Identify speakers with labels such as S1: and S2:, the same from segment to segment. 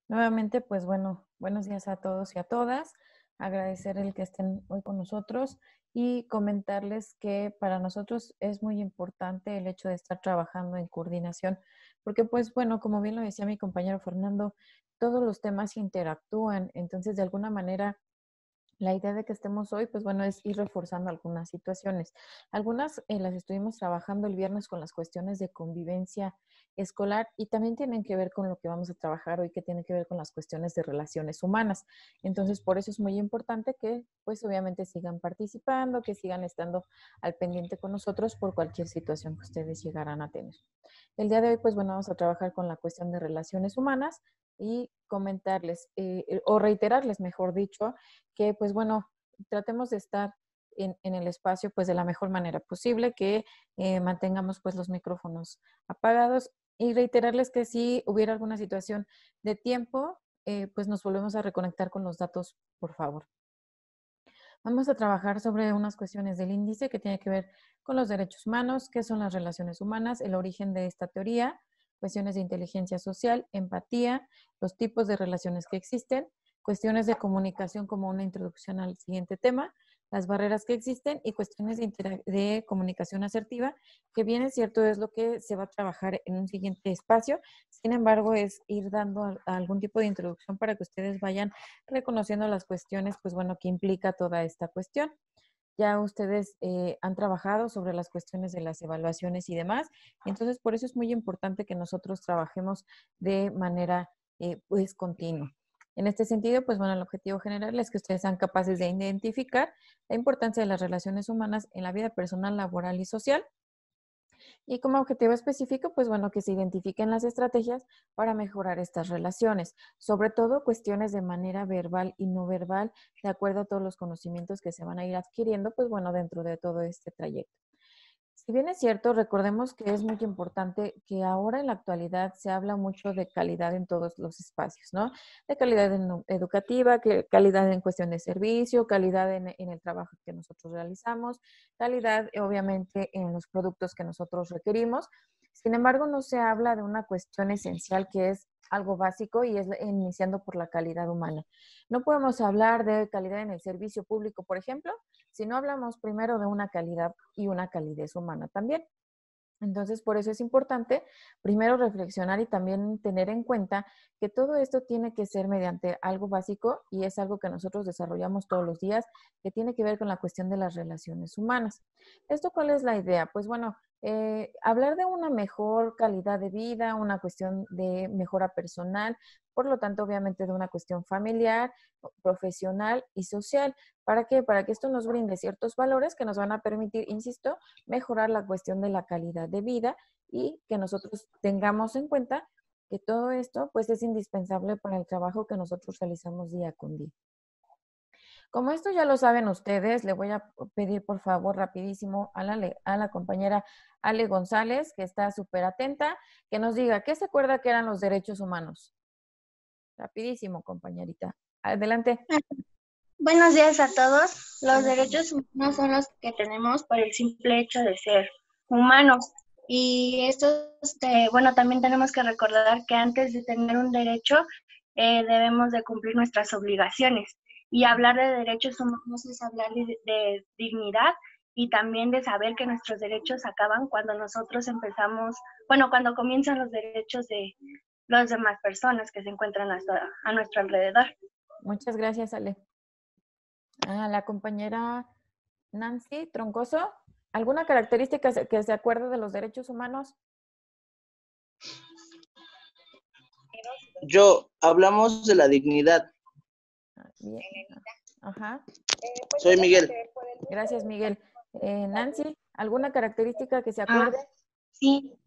S1: Nuevamente, pues bueno, buenos días a todos y a todas. Agradecer el que estén hoy con nosotros y comentarles que para nosotros es muy importante el hecho de estar trabajando en coordinación, porque pues bueno, como bien lo decía mi compañero Fernando, todos los temas interactúan, entonces de alguna manera la idea de que estemos hoy, pues bueno, es ir reforzando algunas situaciones. Algunas las estuvimos trabajando el viernes con las cuestiones de convivencia escolar y también tienen que ver con lo que vamos a trabajar hoy, que tiene que ver con las cuestiones de relaciones humanas. Entonces, por eso es muy importante que, pues obviamente, sigan participando, que sigan estando al pendiente con nosotros por cualquier situación que ustedes llegaran a tener. El día de hoy, pues bueno, vamos a trabajar con la cuestión de relaciones humanas y comentarles, o reiterarles, mejor dicho, que pues bueno, tratemos de estar en el espacio pues de la mejor manera posible, que mantengamos pues los micrófonos apagados y reiterarles que si hubiera alguna situación de tiempo, pues nos volvemos a reconectar con los datos, por favor. Vamos a trabajar sobre unas cuestiones del índice que tiene que ver con los derechos humanos, qué son las relaciones humanas, el origen de esta teoría, cuestiones de inteligencia social, empatía, los tipos de relaciones que existen, cuestiones de comunicación como una introducción al siguiente tema, las barreras que existen y cuestiones de comunicación asertiva, que bien es cierto es lo que se va a trabajar en un siguiente espacio. Sin embargo, es ir dando algún tipo de introducción para que ustedes vayan reconociendo las cuestiones, pues bueno, que implica toda esta cuestión. Ya ustedes han trabajado sobre las cuestiones de las evaluaciones y demás, entonces por eso es muy importante que nosotros trabajemos de manera pues continua. En este sentido, pues bueno, el objetivo general es que ustedes sean capaces de identificar la importancia de las relaciones humanas en la vida personal, laboral y social, y como objetivo específico, pues bueno, que se identifiquen las estrategias para mejorar estas relaciones, sobre todo cuestiones de manera verbal y no verbal, de acuerdo a todos los conocimientos que se van a ir adquiriendo, pues bueno, dentro de todo este trayecto. Si bien es cierto, recordemos que es muy importante que ahora en la actualidad se habla mucho de calidad en todos los espacios, ¿no? De calidad educativa, calidad en cuestión de servicio, calidad en el trabajo que nosotros realizamos, calidad obviamente en los productos que nosotros requerimos. Sin embargo, no se habla de una cuestión esencial que es algo básico y es iniciando por la calidad humana. No podemos hablar de calidad en el servicio público, por ejemplo, si no hablamos primero de una calidad y una calidez humana también. Entonces, por eso es importante primero reflexionar y también tener en cuenta que todo esto tiene que ser mediante algo básico y es algo que nosotros desarrollamos todos los días, que tiene que ver con la cuestión de las relaciones humanas. ¿Esto cuál es la idea? Pues bueno, hablar de una mejor calidad de vida, una cuestión de mejora personal, por lo tanto, obviamente, de una cuestión familiar, profesional y social. ¿Para qué? Para que esto nos brinde ciertos valores que nos van a permitir, insisto, mejorar la cuestión de la calidad de vida y que nosotros tengamos en cuenta que todo esto pues es indispensable para el trabajo que nosotros realizamos día con día. Como esto ya lo saben ustedes, le voy a pedir por favor rapidísimo a la compañera Ale González, que está súper atenta, que nos diga qué se acuerda que eran los derechos humanos. Rapidísimo, compañerita. Adelante.
S2: Buenos días a todos. Los
S1: Buenos días.
S2: derechos humanos son los que tenemos por el simple hecho de ser humanos. Y bueno, también tenemos que recordar que antes de tener un derecho, debemos de cumplir nuestras obligaciones. Y hablar de derechos humanos es hablar de dignidad y también de saber que nuestros derechos acaban cuando nosotros empezamos, bueno, cuando comienzan los derechos de las demás personas que se encuentran a nuestro alrededor.
S1: Muchas gracias, Ale. La compañera Nancy Troncoso, ¿alguna característica que se acuerde de los derechos humanos?
S3: Yo, hablamos de la dignidad.
S1: Bien. Ajá.
S3: Soy Miguel.
S1: Gracias, Miguel. Nancy, ¿alguna característica que se acuerde?
S4: Sí,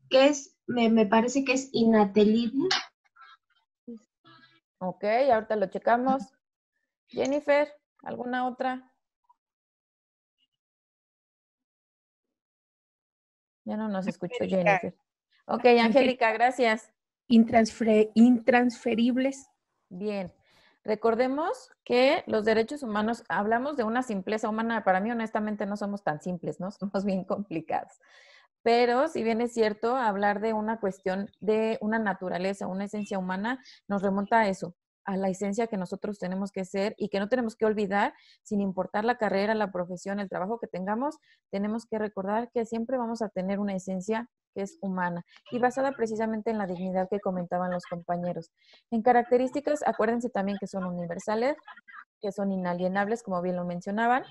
S4: me parece que es inatelible.
S1: Ok, ahorita lo checamos. Jennifer, ¿alguna otra? Ya no nos escuchó Jennifer. Ok, Angélica, gracias.
S5: Intransferibles.
S1: Bien. Recordemos que los derechos humanos, hablamos de una simpleza humana. Para mí, honestamente, no somos tan simples, ¿no? Somos bien complicados. Pero si bien es cierto, hablar de una cuestión de una naturaleza, una esencia humana, nos remonta a eso, a la esencia que nosotros tenemos que ser y que no tenemos que olvidar, sin importar la carrera, la profesión, el trabajo que tengamos, tenemos que recordar que siempre vamos a tener una esencia que es humana y basada precisamente en la dignidad que comentaban los compañeros. En características, acuérdense también que son universales, que son inalienables, como bien lo mencionaban,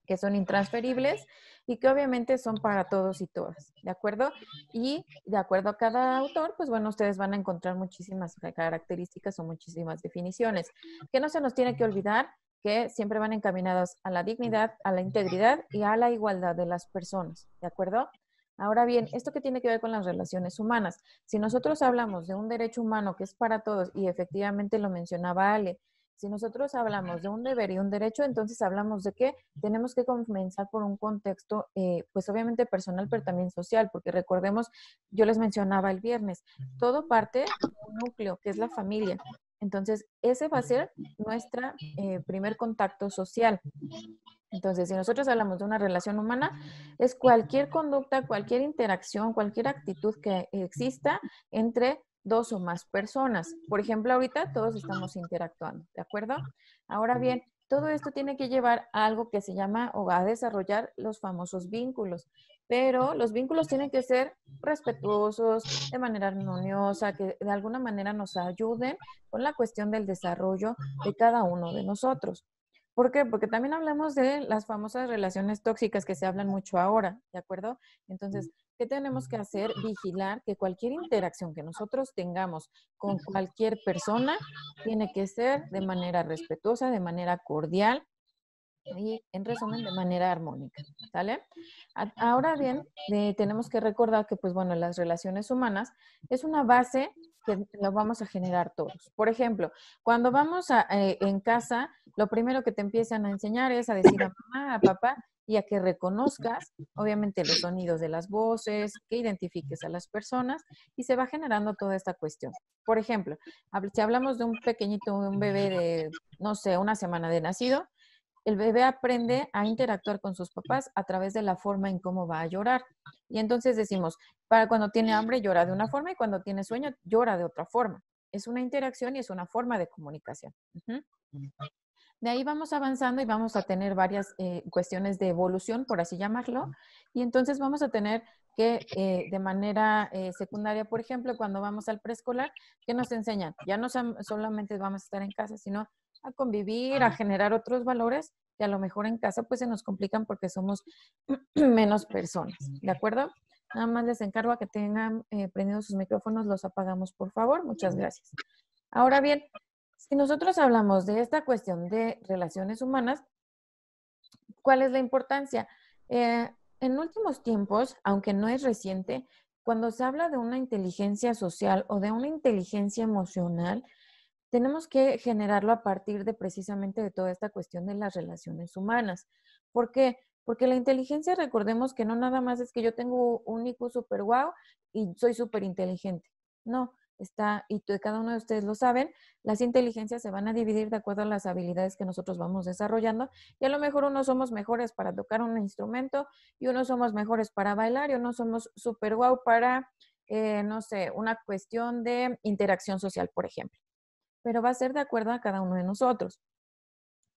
S1: que son intransferibles y que obviamente son para todos y todas, ¿de acuerdo? Y de acuerdo a cada autor, pues bueno, ustedes van a encontrar muchísimas características o muchísimas definiciones. Que no se nos tiene que olvidar que siempre van encaminadas a la dignidad, a la integridad y a la igualdad de las personas, ¿de acuerdo? Ahora bien, esto que tiene que ver con las relaciones humanas. Si nosotros hablamos de un derecho humano que es para todos, y efectivamente lo mencionaba Ale, si nosotros hablamos de un deber y un derecho, entonces hablamos de que tenemos que comenzar por un contexto, pues obviamente personal, pero también social, porque recordemos, yo les mencionaba el viernes, todo parte de un núcleo, que es la familia. Entonces, ese va a ser nuestro primer contacto social. Entonces, si nosotros hablamos de una relación humana, es cualquier conducta, cualquier interacción, cualquier actitud que exista entre dos o más personas. Por ejemplo, ahorita todos estamos interactuando, ¿de acuerdo? Ahora bien, todo esto tiene que llevar a algo que se llama o va a desarrollar los famosos vínculos, pero los vínculos tienen que ser respetuosos, de manera armoniosa, que de alguna manera nos ayuden con la cuestión del desarrollo de cada uno de nosotros. ¿Por qué? Porque también hablamos de las famosas relaciones tóxicas que se hablan mucho ahora, ¿de acuerdo? Entonces, ¿qué tenemos que hacer? Vigilar que cualquier interacción que nosotros tengamos con cualquier persona tiene que ser de manera respetuosa, de manera cordial y, en resumen, de manera armónica, ¿sale? Ahora bien, tenemos que recordar que, pues bueno, las relaciones humanas es una base que lo vamos a generar todos. Por ejemplo, cuando vamos en casa, lo primero que te empiezan a enseñar es a decir a mamá, a papá, y a que reconozcas, obviamente, los sonidos de las voces, que identifiques a las personas y se va generando toda esta cuestión. Por ejemplo, si hablamos de un pequeñito, un bebé de, no sé, una semana de nacido, el bebé aprende a interactuar con sus papás a través de la forma en cómo va a llorar. Y entonces decimos, para cuando tiene hambre llora de una forma y cuando tiene sueño llora de otra forma. Es una interacción y es una forma de comunicación. Uh-huh. De ahí vamos avanzando y vamos a tener varias cuestiones de evolución, por así llamarlo. Y entonces vamos a tener que de manera secundaria, por ejemplo, cuando vamos al preescolar, ¿qué nos enseñan? Ya no solamente vamos a estar en casa, sino a convivir, a generar otros valores que a lo mejor en casa pues se nos complican porque somos menos personas, ¿de acuerdo? Nada más les encargo a que tengan prendidos sus micrófonos, los apagamos por favor, muchas gracias. Ahora bien, si nosotros hablamos de esta cuestión de relaciones humanas, ¿cuál es la importancia? En últimos tiempos, aunque no es reciente, cuando se habla de una inteligencia social o de una inteligencia emocional, tenemos que generarlo a partir de precisamente de toda esta cuestión de las relaciones humanas. ¿Por qué? Porque la inteligencia, recordemos que no nada más es que yo tengo un IQ súper guau y soy súper inteligente. No, está, y cada uno de ustedes lo saben, las inteligencias se van a dividir de acuerdo a las habilidades que nosotros vamos desarrollando y a lo mejor unos somos mejores para tocar un instrumento y unos somos mejores para bailar y unos somos súper guau para, no sé, una cuestión de interacción social, por ejemplo, pero va a ser de acuerdo a cada uno de nosotros.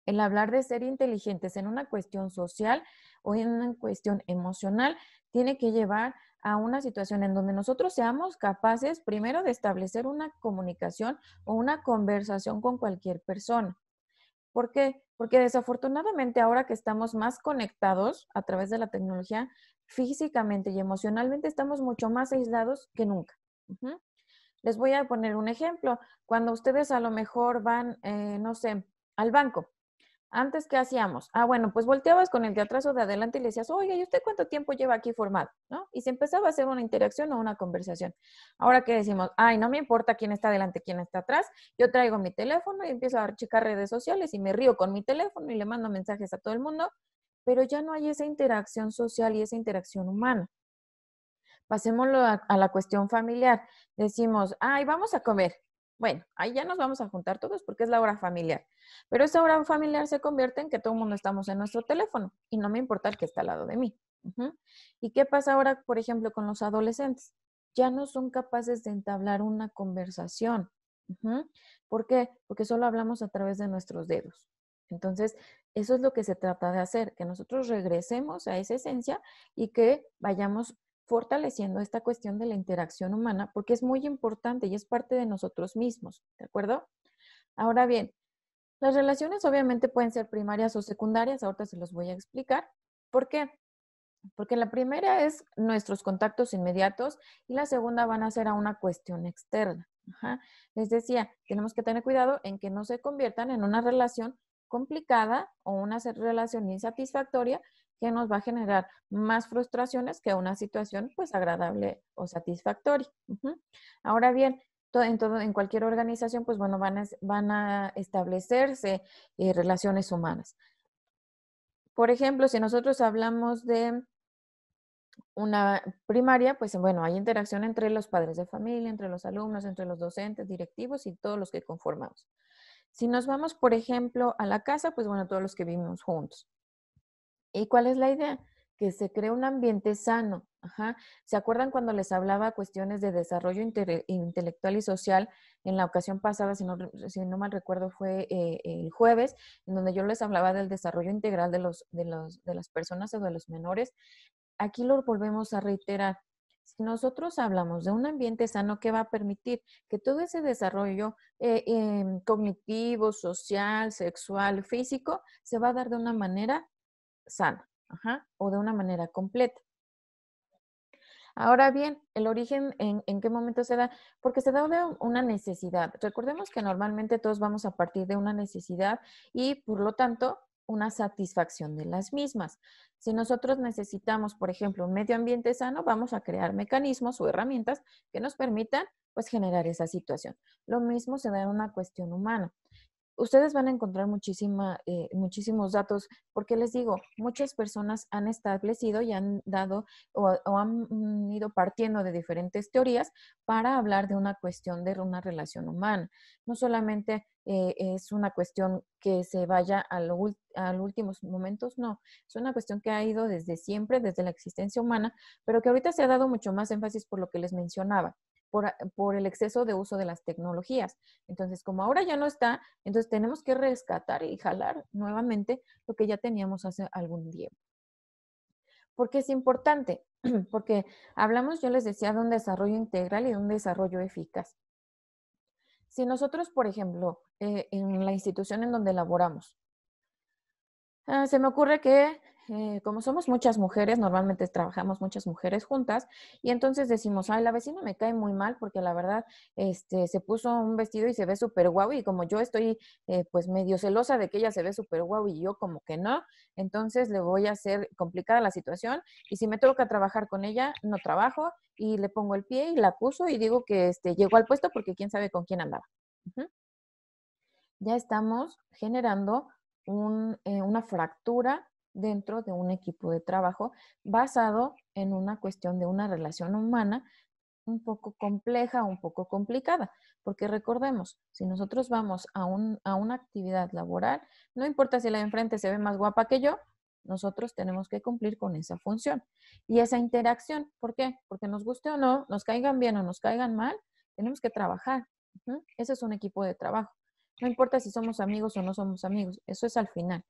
S1: El hablar de ser inteligentes en una cuestión social o en una cuestión emocional tiene que llevar a una situación en donde nosotros seamos capaces primero de establecer una comunicación o una conversación con cualquier persona. ¿Por qué? Porque desafortunadamente ahora que estamos más conectados a través de la tecnología, físicamente y emocionalmente estamos mucho más aislados que nunca. Uh-huh. Les voy a poner un ejemplo. Cuando ustedes a lo mejor van, no sé, al banco. Antes, ¿qué hacíamos? Ah, bueno, pues volteabas con el de atrás o de adelante y le decías, oye, ¿y usted cuánto tiempo lleva aquí formado? ¿No? Y se empezaba a hacer una interacción o una conversación. Ahora, ¿qué decimos? Ay, no me importa quién está adelante, quién está atrás. Yo traigo mi teléfono y empiezo a checar redes sociales y me río con mi teléfono y le mando mensajes a todo el mundo, pero ya no hay esa interacción social y esa interacción humana. Pasémoslo a la cuestión familiar. Decimos, ay, vamos a comer. Bueno, ahí ya nos vamos a juntar todos porque es la hora familiar. Pero esa hora familiar se convierte en que todo el mundo estamos en nuestro teléfono y no me importa el que está al lado de mí. Ujú. ¿Y qué pasa ahora, por ejemplo, con los adolescentes? Ya no son capaces de entablar una conversación. Ujú. ¿Por qué? Porque solo hablamos a través de nuestros dedos. Entonces, eso es lo que se trata de hacer, que nosotros regresemos a esa esencia y que vayamos fortaleciendo esta cuestión de la interacción humana, porque es muy importante y es parte de nosotros mismos, ¿de acuerdo? Ahora bien, las relaciones obviamente pueden ser primarias o secundarias, ahorita se los voy a explicar. ¿Por qué? Porque la primera es nuestros contactos inmediatos y la segunda van a ser a una cuestión externa. Ajá. Les decía, tenemos que tener cuidado en que no se conviertan en una relación complicada o una relación insatisfactoria que nos va a generar más frustraciones que una situación pues agradable o satisfactoria. Ujú. Ahora bien, en cualquier organización, pues bueno, van a establecerse relaciones humanas. Por ejemplo, si nosotros hablamos de una primaria, pues bueno, hay interacción entre los padres de familia, entre los alumnos, entre los docentes, directivos y todos los que conformamos. Si nos vamos, por ejemplo, a la casa, pues bueno, todos los que vivimos juntos. ¿Y cuál es la idea? Que se cree un ambiente sano. Ajá. ¿Se acuerdan cuando les hablaba cuestiones de desarrollo intelectual y social? En la ocasión pasada, si no mal recuerdo, fue el jueves, en donde yo les hablaba del desarrollo integral de las personas o de los menores. Aquí lo volvemos a reiterar. Si nosotros hablamos de un ambiente sano, ¿qué va a permitir? Que todo ese desarrollo cognitivo, social, sexual, físico, se va a dar de una manera sana, ajá, o de una manera completa. Ahora bien, el origen, ¿en qué momento se da? Porque se da de una necesidad. Recordemos que normalmente todos vamos a partir de una necesidad y, por lo tanto, una satisfacción de las mismas. Si nosotros necesitamos, por ejemplo, un medio ambiente sano, vamos a crear mecanismos o herramientas que nos permitan, pues, generar esa situación. Lo mismo se da en una cuestión humana. Ustedes van a encontrar muchísimos datos, porque les digo, muchas personas han establecido y han dado o han ido partiendo de diferentes teorías para hablar de una cuestión de una relación humana. No solamente es una cuestión que se vaya a los últimos momentos, no, es una cuestión que ha ido desde siempre, desde la existencia humana, pero que ahorita se ha dado mucho más énfasis por lo que les mencionaba, por el exceso de uso de las tecnologías. Entonces, como ahora ya no está, entonces tenemos que rescatar y jalar nuevamente lo que ya teníamos hace algún tiempo. ¿Por qué es importante? Porque hablamos, yo les decía, de un desarrollo integral y de un desarrollo eficaz. Si nosotros, por ejemplo, en la institución en donde laboramos, se me ocurre que como somos muchas mujeres, normalmente trabajamos muchas mujeres juntas, y entonces decimos, ay, la vecina me cae muy mal porque la verdad se puso un vestido y se ve súper guau, y como yo estoy pues medio celosa de que ella se ve súper guau y yo como que no, entonces le voy a hacer complicada la situación, y si me toca trabajar con ella, no trabajo, y le pongo el pie y la acuso y digo que llegó al puesto porque quién sabe con quién andaba. Ujú. Ya estamos generando una fractura dentro de un equipo de trabajo basado en una cuestión de una relación humana un poco compleja, un poco complicada, porque recordemos, si nosotros vamos a una actividad laboral, no importa si la de enfrente se ve más guapa que yo, nosotros tenemos que cumplir con esa función. Y esa interacción, ¿por qué? Porque nos guste o no, nos caigan bien o nos caigan mal, tenemos que trabajar. Ese es un equipo de trabajo. No importa si somos amigos o no somos amigos, eso es al final.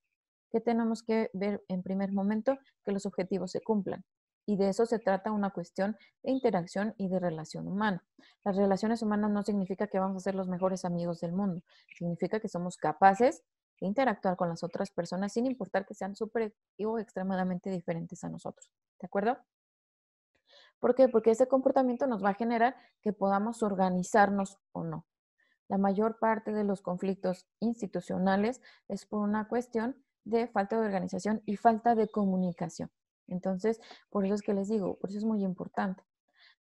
S1: ¿Qué tenemos que ver en primer momento? Que los objetivos se cumplan. Y de eso se trata una cuestión de interacción y de relación humana. Las relaciones humanas no significa que vamos a ser los mejores amigos del mundo. Significa que somos capaces de interactuar con las otras personas sin importar que sean súper o extremadamente diferentes a nosotros. ¿De acuerdo? ¿Por qué? Porque ese comportamiento nos va a generar que podamos organizarnos o no. La mayor parte de los conflictos institucionales es por una cuestión de falta de organización y falta de comunicación. Entonces, por eso es que les digo, por eso es muy importante.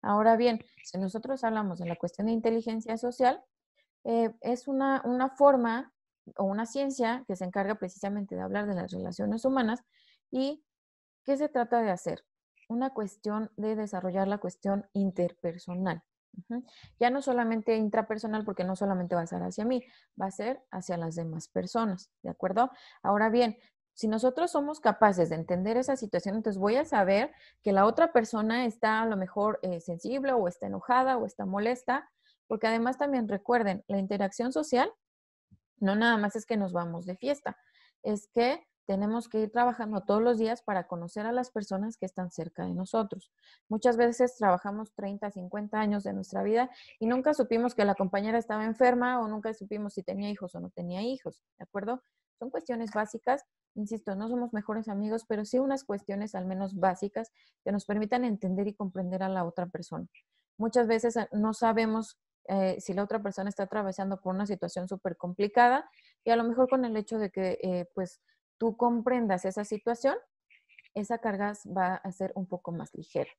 S1: Ahora bien, si nosotros hablamos de la cuestión de inteligencia social, es una forma o una ciencia que se encarga precisamente de hablar de las relaciones humanas. ¿Y qué se trata de hacer? Una cuestión de desarrollar la cuestión interpersonal. Ujú. Ya no solamente intrapersonal, porque no solamente va a ser hacia mí, va a ser hacia las demás personas, ¿de acuerdo? Ahora bien, Si nosotros somos capaces de entender esa situación, entonces voy a saber que la otra persona está a lo mejor sensible o está enojada o está molesta, porque además también recuerden, la interacción social no nada más es que nos vamos de fiesta, es que tenemos que ir trabajando todos los días para conocer a las personas que están cerca de nosotros. Muchas veces trabajamos 30, 50 años de nuestra vida y nunca supimos que la compañera estaba enferma o nunca supimos si tenía hijos o no tenía hijos, ¿de acuerdo? Son cuestiones básicas, insisto, no somos mejores amigos, pero sí unas cuestiones al menos básicas que nos permitan entender y comprender a la otra persona. Muchas veces no sabemos si la otra persona está atravesando por una situación súper complicada y a lo mejor con el hecho de que pues tú comprendas esa situación, esa carga va a ser un poco más ligera.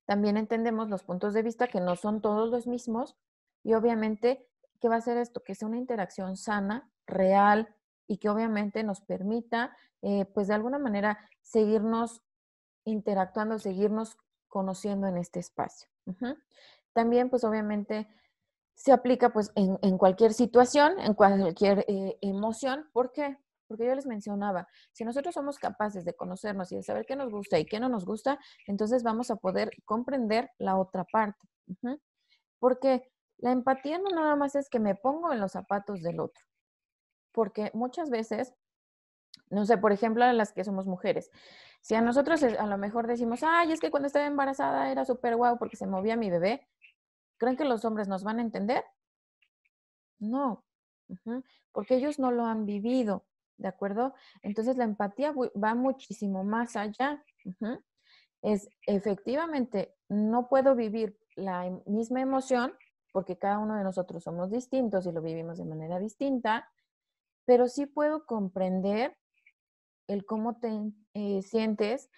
S1: También entendemos los puntos de vista que no son todos los mismos y obviamente, ¿qué va a hacer esto? Que sea una interacción sana, real y que obviamente nos permita, pues de alguna manera, seguirnos interactuando, seguirnos conociendo en este espacio. También, pues obviamente, se aplica pues en cualquier situación, en cualquier emoción. ¿Por qué? Porque yo les mencionaba, si nosotros somos capaces de conocernos y de saber qué nos gusta y qué no nos gusta, entonces vamos a poder comprender la otra parte. Porque la empatía no nada más es que me pongo en los zapatos del otro. Porque muchas veces, no sé, por ejemplo, a las que somos mujeres, si a nosotros a lo mejor decimos, ay, es que cuando estaba embarazada era súper guau porque se movía mi bebé, ¿creen que los hombres nos van a entender? No, porque ellos no lo han vivido, ¿de acuerdo? Entonces la empatía va muchísimo más allá. Es efectivamente, no puedo vivir la misma emoción porque cada uno de nosotros somos distintos y lo vivimos de manera distinta, pero sí puedo comprender el cómo te sientes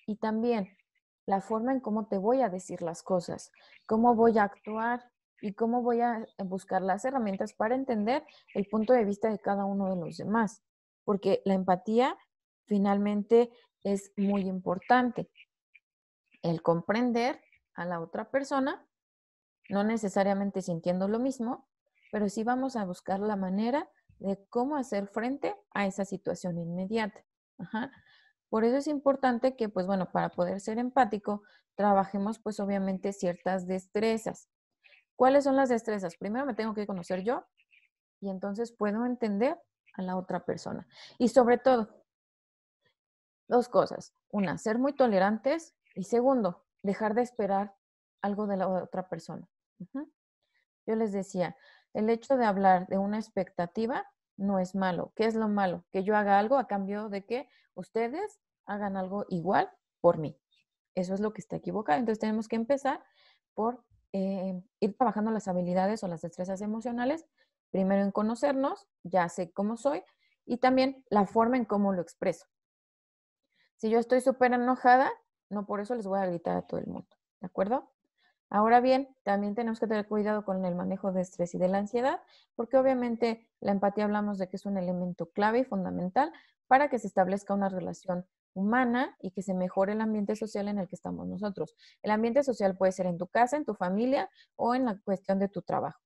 S1: y también la forma en cómo te voy a decir las cosas, cómo voy a actuar y cómo voy a buscar las herramientas para entender el punto de vista de cada uno de los demás. Porque la empatía finalmente es muy importante. El comprender a la otra persona, no necesariamente sintiendo lo mismo, pero sí vamos a buscar la manera de cómo hacer frente a esa situación inmediata. Ajá. Por eso es importante que, pues bueno, para poder ser empático, trabajemos pues obviamente ciertas destrezas. ¿Cuáles son las destrezas? Primero me tengo que conocer yo y entonces puedo entender a la otra persona. Y sobre todo, dos cosas. Una, ser muy tolerantes y segundo, dejar de esperar algo de la otra persona. Yo les decía, el hecho de hablar de una expectativa no es malo. ¿Qué es lo malo? Que yo haga algo a cambio de que ustedes hagan algo igual por mí. Eso es lo que está equivocado. Entonces tenemos que empezar por ir trabajando las habilidades o las destrezas emocionales. Primero en conocernos, ya sé cómo soy, y también la forma en cómo lo expreso. Si yo estoy súper enojada, no por eso les voy a gritar a todo el mundo. ¿De acuerdo? Ahora bien, también tenemos que tener cuidado con el manejo de estrés y de la ansiedad, porque obviamente la empatía hablamos de que es un elemento clave y fundamental para que se establezca una relación humana y que se mejore el ambiente social en el que estamos nosotros. El ambiente social puede ser en tu casa, en tu familia o en la cuestión de tu trabajo.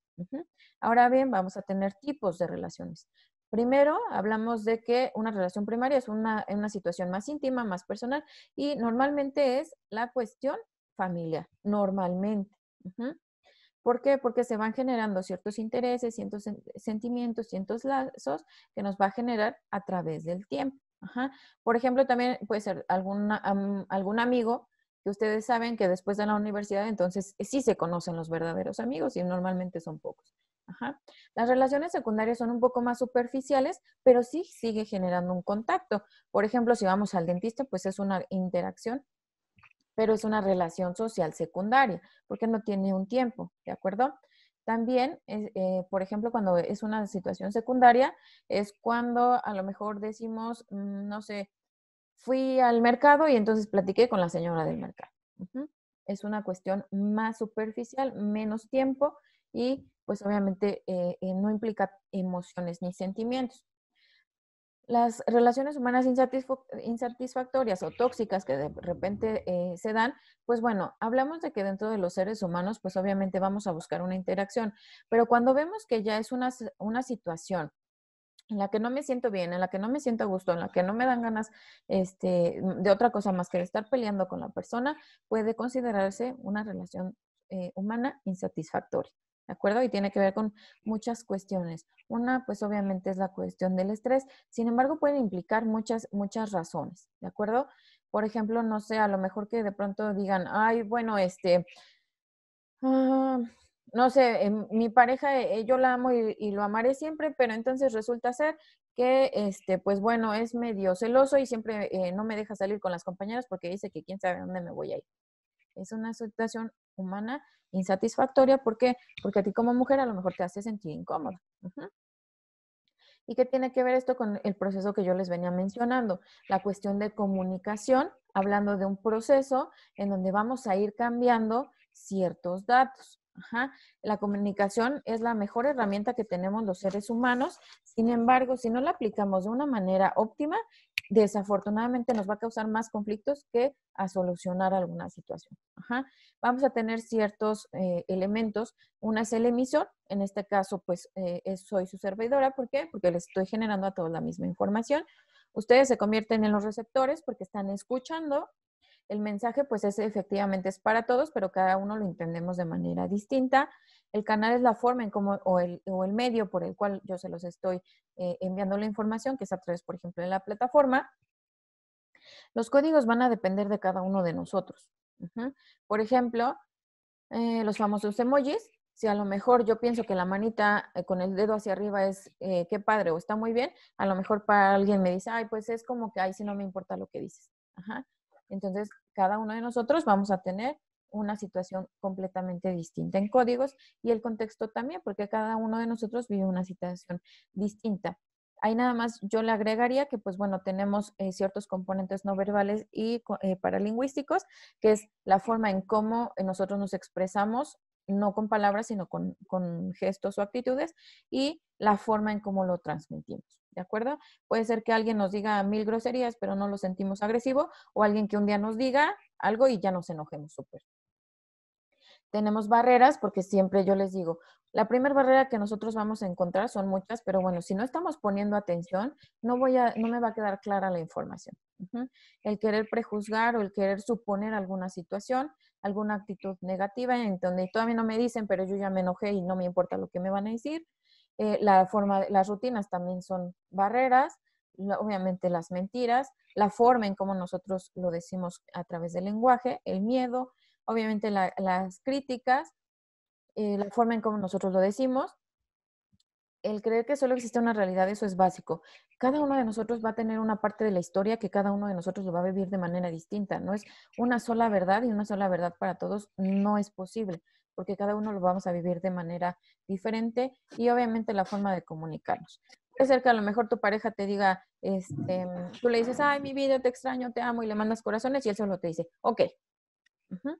S1: Ahora bien, vamos a tener tipos de relaciones. Primero, hablamos de que una relación primaria es una situación más íntima, más personal y normalmente es la cuestión familiar, normalmente. ¿Por qué? Porque se van generando ciertos intereses, ciertos sentimientos, ciertos lazos que nos va a generar a través del tiempo. Por ejemplo, también puede ser algún amigo que ustedes saben que después de la universidad, entonces sí se conocen los verdaderos amigos y normalmente son pocos. Las relaciones secundarias son un poco más superficiales, pero sí sigue generando un contacto. Por ejemplo, si vamos al dentista, pues es una interacción, pero es una relación social secundaria, porque no tiene un tiempo, ¿de acuerdo? También, por ejemplo, cuando es una situación secundaria, es cuando a lo mejor decimos, no sé, fui al mercado y entonces platiqué con la señora del mercado. Es una cuestión más superficial, menos tiempo y pues obviamente no implica emociones ni sentimientos. Las relaciones humanas insatisfactorias o tóxicas que de repente se dan, pues bueno, hablamos de que dentro de los seres humanos, pues obviamente vamos a buscar una interacción, pero cuando vemos que ya es una situación en la que no me siento bien, en la que no me siento a gusto, en la que no me dan ganas de otra cosa más que de estar peleando con la persona, puede considerarse una relación humana insatisfactoria. ¿De acuerdo? Y tiene que ver con muchas cuestiones. Una, pues obviamente es la cuestión del estrés. Sin embargo, pueden implicar muchas razones. ¿De acuerdo? Por ejemplo, no sé, a lo mejor que de pronto digan, ay, bueno, Ah, no sé, mi pareja, yo la amo y lo amaré siempre, pero entonces resulta ser que, pues bueno, es medio celoso y siempre no me deja salir con las compañeras porque dice que quién sabe dónde me voy a ir. Es una situación humana insatisfactoria. ¿Por qué? Porque a ti como mujer a lo mejor te hace sentir incómoda. Ujú. ¿Y qué tiene que ver esto con el proceso que yo les venía mencionando? La cuestión de comunicación, hablando de un proceso en donde vamos a ir cambiando ciertos datos. Ajá. La comunicación es la mejor herramienta que tenemos los seres humanos. Sin embargo, si no la aplicamos de una manera óptima, desafortunadamente nos va a causar más conflictos que a solucionar alguna situación. Ajá. Vamos a tener ciertos elementos. Una es el emisor, en este caso pues soy su servidora. ¿Por qué? Porque les estoy generando a todos la misma información. Ustedes se convierten en los receptores porque están escuchando. El mensaje pues efectivamente es para todos, pero cada uno lo entendemos de manera distinta. El canal es la forma en cómo, o el medio por el cual yo se los estoy enviando la información, que es a través, por ejemplo, de la plataforma. Los códigos van a depender de cada uno de nosotros. Uh-huh. Por ejemplo, los famosos emojis. Si a lo mejor yo pienso que la manita con el dedo hacia arriba es qué padre o está muy bien, a lo mejor para alguien me dice, ay, pues es como que, ay, si no me importa lo que dices. Ajá. Entonces, cada uno de nosotros vamos a tener una situación completamente distinta en códigos y el contexto también, porque cada uno de nosotros vive una situación distinta. Ahí nada más yo le agregaría que, pues bueno, tenemos ciertos componentes no verbales y paralingüísticos, que es la forma en cómo nosotros nos expresamos, no con palabras, sino con gestos o actitudes, y la forma en cómo lo transmitimos. ¿De acuerdo? Puede ser que alguien nos diga 1000 groserías, pero no lo sentimos agresivo, o alguien que un día nos diga algo y ya nos enojemos súper. Tenemos barreras, porque siempre yo les digo, la primera barrera que nosotros vamos a encontrar son muchas, pero bueno, si no estamos poniendo atención, no me va a quedar clara la información. Uh-huh. El querer prejuzgar o el querer suponer alguna situación, alguna actitud negativa, en donde todavía no me dicen, pero yo ya me enojé y no me importa lo que me van a decir. Las rutinas también son barreras, obviamente las mentiras, la forma en cómo nosotros lo decimos a través del lenguaje, el miedo, obviamente las críticas, la forma en cómo nosotros lo decimos, el creer que solo existe una realidad, eso es básico. Cada uno de nosotros va a tener una parte de la historia que cada uno de nosotros lo va a vivir de manera distinta. No es una sola verdad y una sola verdad para todos, no es posible, porque cada uno lo vamos a vivir de manera diferente y obviamente la forma de comunicarnos. Puede ser que a lo mejor tu pareja te diga, tú le dices, ay, mi vida, te extraño, te amo, y le mandas corazones y él solo te dice, ok. Uh-huh.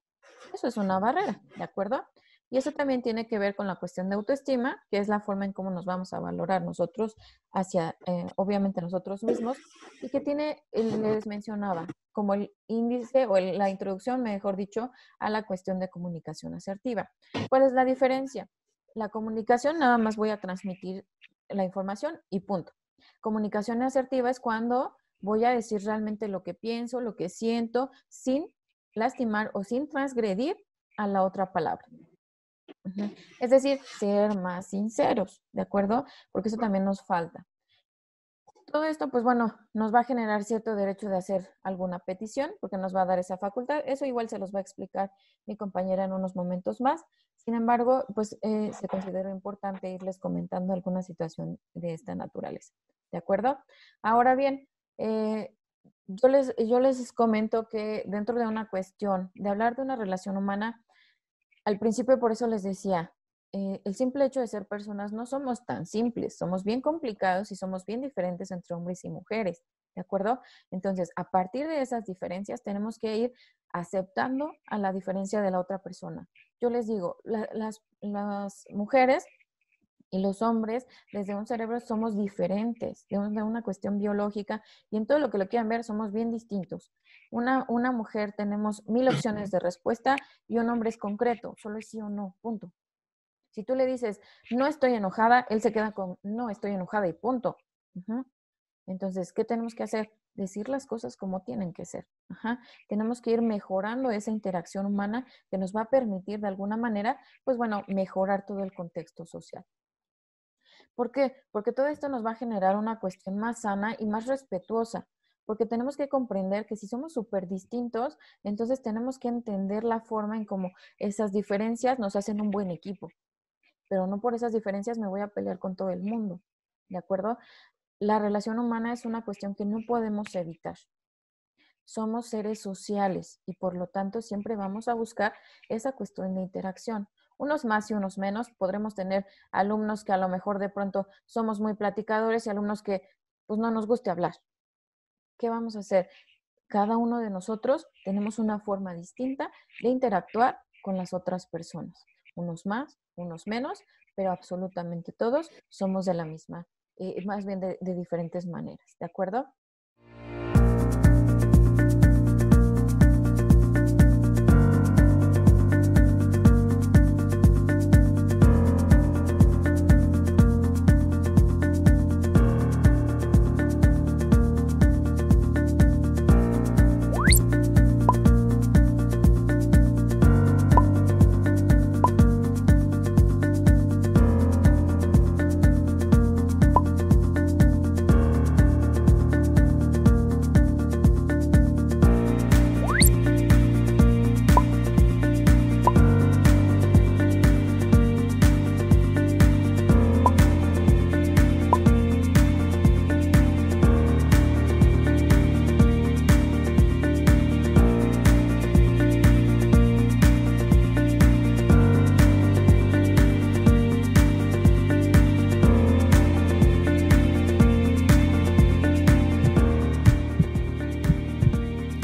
S1: Eso es una barrera, ¿de acuerdo? Y eso también tiene que ver con la cuestión de autoestima, que es la forma en cómo nos vamos a valorar nosotros hacia, obviamente, nosotros mismos, y que tiene, les mencionaba, como el índice o la introducción, mejor dicho, a la cuestión de comunicación asertiva. ¿Cuál es la diferencia? La comunicación nada más voy a transmitir la información y punto. Comunicación asertiva es cuando voy a decir realmente lo que pienso, lo que siento, sin lastimar o sin transgredir a la otra palabra. Uh-huh. Es decir, ser más sinceros, ¿de acuerdo? Porque eso también nos falta. Todo esto, pues bueno, nos va a generar cierto derecho de hacer alguna petición, porque nos va a dar esa facultad. Eso igual se los va a explicar mi compañera en unos momentos más. Sin embargo, pues se consideró importante irles comentando alguna situación de esta naturaleza. ¿De acuerdo? Ahora bien, yo les comento que dentro de una cuestión de hablar de una relación humana, al principio por eso les decía, el simple hecho de ser personas no somos tan simples, somos bien complicados y somos bien diferentes entre hombres y mujeres, ¿de acuerdo? Entonces, a partir de esas diferencias tenemos que ir aceptando a la diferencia de la otra persona. Yo les digo, las mujeres y los hombres, desde un cerebro somos diferentes, de una cuestión biológica, y en todo lo que lo quieran ver somos bien distintos. Una mujer tenemos 1000 opciones de respuesta y un hombre es concreto, solo es sí o no, punto. Si tú le dices, no estoy enojada, él se queda con, no estoy enojada y punto. Ujú. Entonces, ¿qué tenemos que hacer? Decir las cosas como tienen que ser. Ajá. Tenemos que ir mejorando esa interacción humana que nos va a permitir de alguna manera, pues bueno, mejorar todo el contexto social. ¿Por qué? Porque todo esto nos va a generar una cuestión más sana y más respetuosa, porque tenemos que comprender que si somos súper distintos, entonces tenemos que entender la forma en cómo esas diferencias nos hacen un buen equipo, pero no por esas diferencias me voy a pelear con todo el mundo, ¿de acuerdo? La relación humana es una cuestión que no podemos evitar. Somos seres sociales y por lo tanto siempre vamos a buscar esa cuestión de interacción. Unos más y unos menos. Podremos tener alumnos que a lo mejor de pronto somos muy platicadores y alumnos que pues no nos guste hablar. ¿Qué vamos a hacer? Cada uno de nosotros tenemos una forma distinta de interactuar con las otras personas. Unos más, unos menos, pero absolutamente todos somos de la misma, más bien de diferentes maneras. ¿De acuerdo?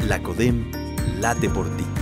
S5: La CODEM late por ti.